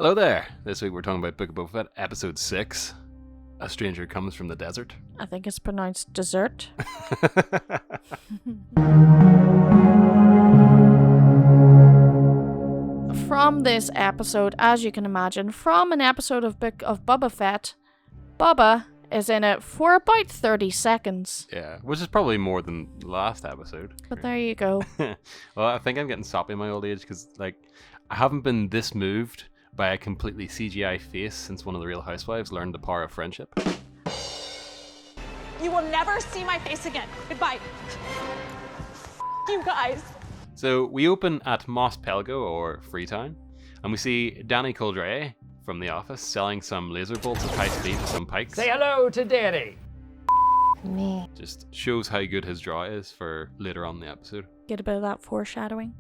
Hello there. This week we're talking about Book of Boba Fett, Episode 6. A stranger comes from the desert. I think it's pronounced dessert. From this episode, as you can imagine, from an episode of Book of Boba Fett, Boba is in it for about 30 seconds. Yeah, which is probably more than the last episode. But there you go. Well, I think I'm getting soppy in my old age because, I haven't been this moved by a completely CGI face since one of the Real Housewives learned the power of friendship. You will never see my face again. Goodbye. You guys. So we open at Mos Pelgo, or Freetown, and we see Danny Coldray from The Office selling some laser bolts at high speed with some pikes. Say hello to Danny. Me. Just shows how good his draw is for later on in the episode. Get a bit of that foreshadowing.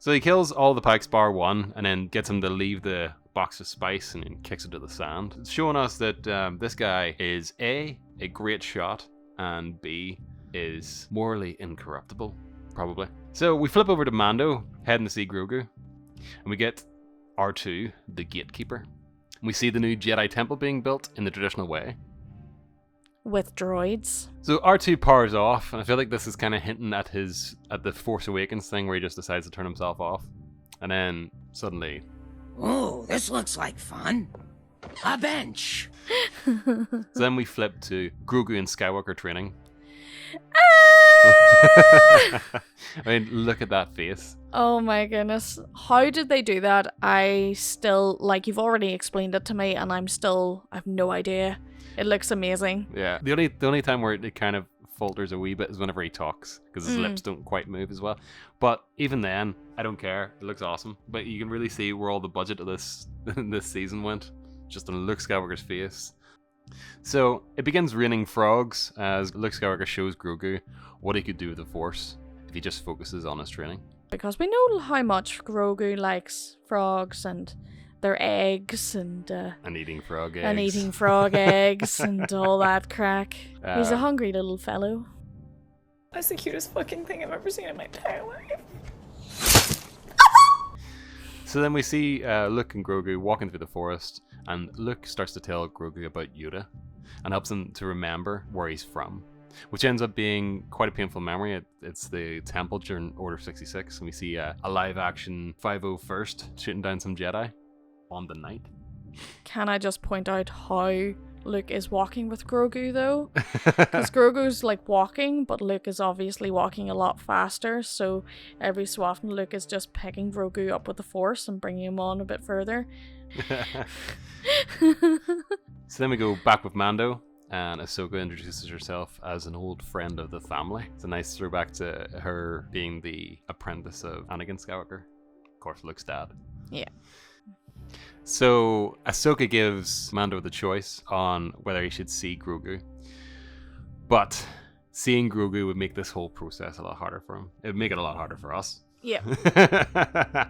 So he kills all the pikes bar one, and then gets him to leave the box of spice and then kicks it to the sand. It's showing us that this guy is a great shot, and B, is morally incorruptible, probably. So we flip over to Mando, heading to see Grogu, and we get R2, the gatekeeper. And we see the new Jedi temple being built in the traditional way. With droids. So R2 powers off, and I feel like this is kind of hinting at the Force Awakens thing where he just decides to turn himself off. And then suddenly... Oh, this looks like fun. A bench. So then we flip to Grogu and Skywalker training. I mean, look at that face. Oh my goodness. How did they do that? I still, you've already explained it to me, and I have no idea. It looks amazing. Yeah. The only time where it kind of falters a wee bit is whenever he talks, because his lips don't quite move as well. But even then, I don't care. It looks awesome. But you can really see where all the budget of this season went. Just on Luke Skywalker's face. So it begins raining frogs as Luke Skywalker shows Grogu what he could do with the Force if he just focuses on his training. Because we know how much Grogu likes frogs and their eggs and eating frog eggs. And eating frog eggs and all that crack. He's a hungry little fellow. That's the cutest fucking thing I've ever seen in my entire life. So then we see Luke and Grogu walking through the forest, and Luke starts to tell Grogu about Yoda and helps him to remember where he's from, which ends up being quite a painful memory. It's the temple during Order 66, and we see a live-action 501st shooting down some Jedi on the night. Can I just point out how Luke is walking with Grogu, though? Because Grogu's walking, but Luke is obviously walking a lot faster, so every so often Luke is just picking Grogu up with the Force and bringing him on a bit further. So then we go back with Mando, and Ahsoka introduces herself as an old friend of the family. It's a nice throwback to her being the apprentice of Anakin Skywalker. Of course, Luke's dad. Yeah. So Ahsoka gives Mando the choice on whether he should see Grogu. But seeing Grogu would make this whole process a lot harder for him. It would make it a lot harder for us. Yeah.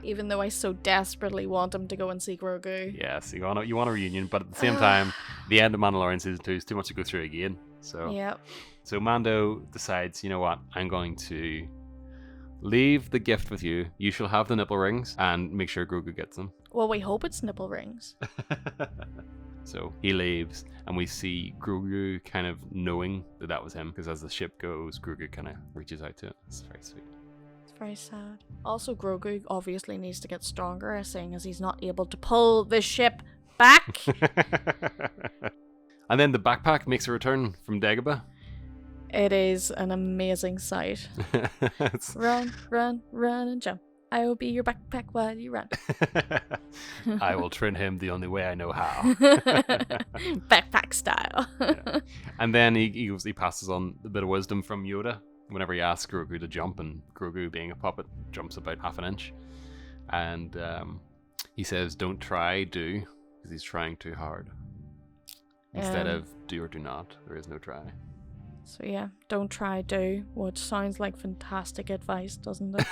Even though I so desperately want him to go and see Grogu. Yes, you want a reunion, but at the same time, the end of Mandalorian Season 2 is too much to go through again. So, yep. So Mando decides, you know what, I'm going to leave the gift with you. You shall have the nipple rings and make sure Grogu gets them. Well, we hope it's nipple rings. So he leaves, and we see Grogu kind of knowing that was him, because as the ship goes, Grogu kind of reaches out to it. It's very sweet. It's very sad. Also, Grogu obviously needs to get stronger, seeing as he's not able to pull the ship back. And then the backpack makes a return from Dagobah. It is an amazing sight. Run, run, run, and jump. I will be your backpack while you run. I will train him the only way I know how. Backpack style. Yeah. And then he passes on a bit of wisdom from Yoda whenever he asks Grogu to jump, and Grogu, being a puppet, jumps about half an inch. And he says, don't try, do, because he's trying too hard. Instead of do or do not, there is no try. So yeah, don't try, do, which sounds like fantastic advice, doesn't it?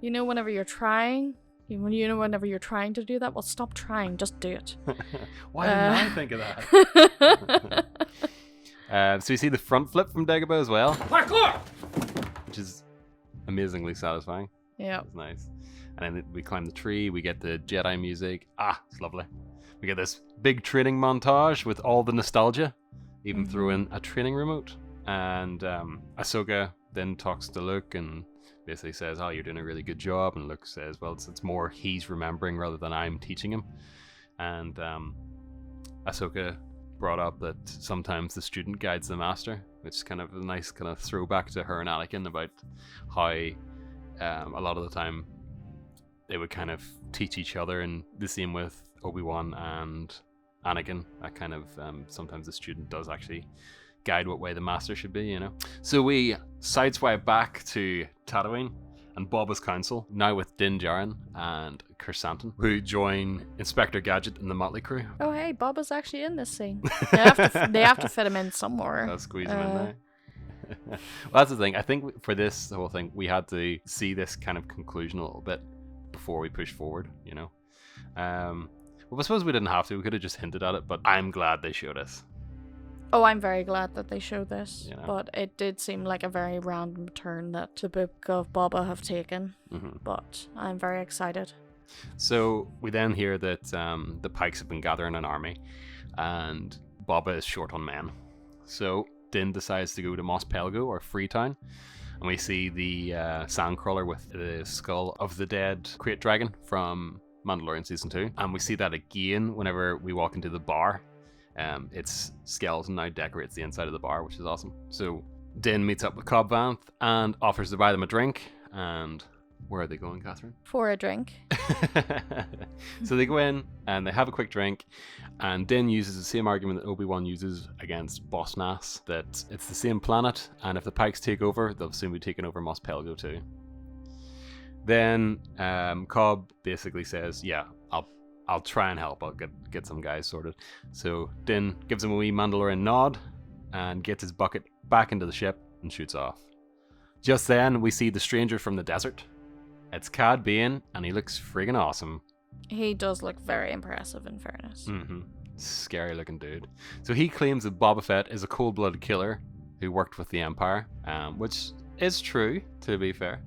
Whenever you're trying, whenever you're trying to do that, well, stop trying, just do it. Why didn't I think of that? So you see the front flip from Dagobah as well. Parkour! Which is amazingly satisfying. Yeah. It's nice. And then we climb the tree, we get the Jedi music. It's lovely. We get this big training montage with all the nostalgia, even threw in a training remote. And Ahsoka then talks to Luke and basically says, you're doing a really good job. And Luke says, well, it's more he's remembering rather than I'm teaching him. And Ahsoka brought up that sometimes the student guides the master, which is kind of a nice kind of throwback to her and Anakin about how a lot of the time they would kind of teach each other, and the same with Obi-Wan and Anakin. That kind of sometimes the student does actually guide what way the master should be, So we sideswipe back to Tatooine and Boba's council, now with Din Djarin and Kersantin, who join Inspector Gadget and the Motley Crew. Oh, hey, Boba's actually in this scene. They have to fit him in somewhere. I'll squeeze him in there. Well, that's the thing. I think for this whole thing, we had to see this kind of conclusion a little bit before we push forward, Well, I suppose we didn't have to. We could have just hinted at it, but I'm glad they showed us. Oh, I'm very glad that they showed this, but it did seem like a very random turn that the Book of Boba have taken, but I'm very excited. So we then hear that the Pikes have been gathering an army, and Boba is short on men. So Din decides to go to Mos Pelgo, or Freetown, and we see the sandcrawler with the skull of the dead Krayt Dragon from Mandalorian Season 2, and we see that again whenever we walk into the bar. Its skeleton now decorates the inside of the bar, which is awesome. So Din meets up with Cobb Vanth and offers to buy them a drink. And where are they going, Catherine? For a drink. So they go in and they have a quick drink, and Din uses the same argument that Obi-Wan uses against Boss Nass, that it's the same planet, and if the Pikes take over, they'll soon be taking over Mos Pelgo too. Then Cobb basically says, I'll try and help. I'll get some guys sorted. So Din gives him a wee Mandalorian nod and gets his bucket back into the ship and shoots off. Just then, we see the stranger from the desert. It's Cad Bane, and he looks friggin' awesome. He does look very impressive, in fairness. Scary looking dude. So he claims that Boba Fett is a cold-blooded killer who worked with the Empire, which is true, to be fair.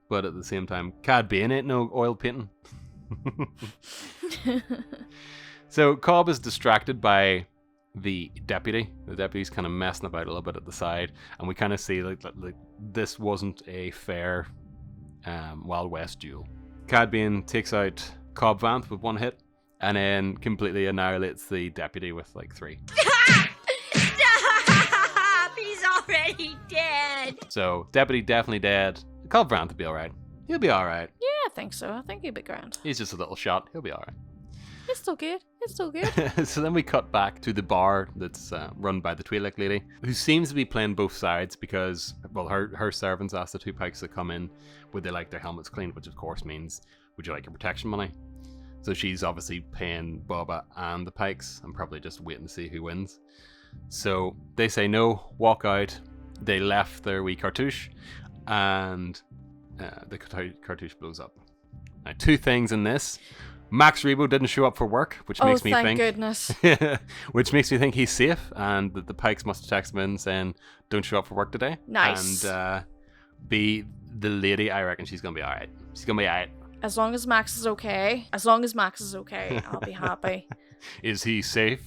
But at the same time, Cad Bane ain't no oil painting. So Cobb is distracted by the deputy. The deputy's kind of messing about a little bit at the side, and we kind of see like this wasn't a fair Wild West duel. Cad Bane takes out Cobb Vanth with one hit, and then completely annihilates the deputy with like 3. Stop! He's already dead. So deputy definitely dead. Cobb Vanth will be alright. He'll be alright. Yeah, I think so. I think he'd be grand. He's just a little shot. He'll be alright. It's still good. It's still good. So then we cut back to the bar that's run by the Twi'lek lady, who seems to be playing both sides because, well, her servants asked the 2 Pikes that come in, would they like their helmets cleaned, which of course means, would you like your protection money? So she's obviously paying Boba and the Pikes and probably just waiting to see who wins. So they say no, walk out. They left their wee cartouche, and the cartouche blows up. Now, 2 things in this. Max Rebo didn't show up for work, which makes me think... thank goodness. Which makes me think he's safe, and that the Pikes must have texted him in saying, don't show up for work today. Nice. And the lady, I reckon she's going to be alright. She's going to be alright. As long as Max is okay. As long as Max is okay, I'll be happy. Is he safe?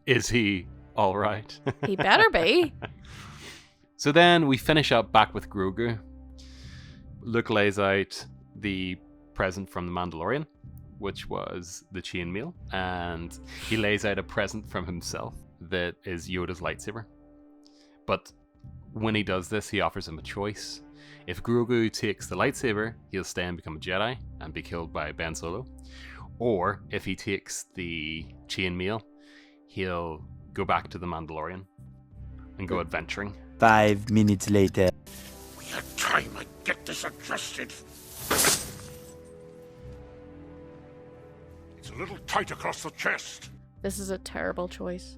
Is he alright? He better be. So then we finish up back with Grogu. Luke lays out the present from the Mandalorian, which was the chainmail, and he lays out a present from himself that is Yoda's lightsaber. But when he does this, he offers him a choice. If Grogu takes the lightsaber, he'll stay and become a Jedi and be killed by Ben Solo. Or if he takes the chainmail, he'll go back to the Mandalorian and go adventuring. 5 minutes later. We had time. I get this adjusted. It's a little tight across the chest. This is a terrible choice.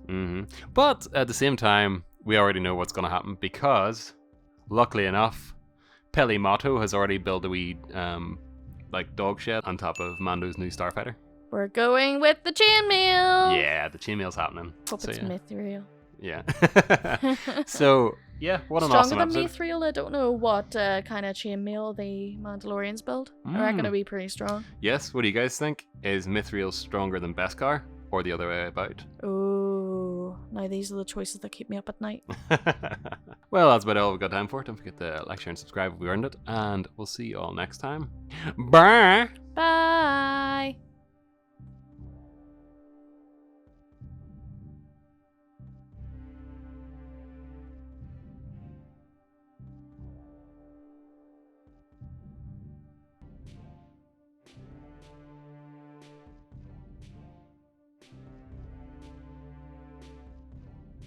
But at the same time, we already know what's going to happen because, luckily enough, Peli Motto has already built a wee dog shed on top of Mando's new starfighter. We're going with the chainmail. Yeah, the chainmail's happening. Hope it's mythical. Yeah. So Yeah, what an Stronger awesome than episode. Mithril. I don't know what kind of chainmail the Mandalorians build. I reckon it'll be pretty strong. Yes, what do you guys think? Is Mithril stronger than Beskar? Or the other way about? Oh, now these are the choices that keep me up at night. Well, that's about all we've got time for. Don't forget to like, share, and subscribe if we earned it. And we'll see you all next time. Bye! Bye!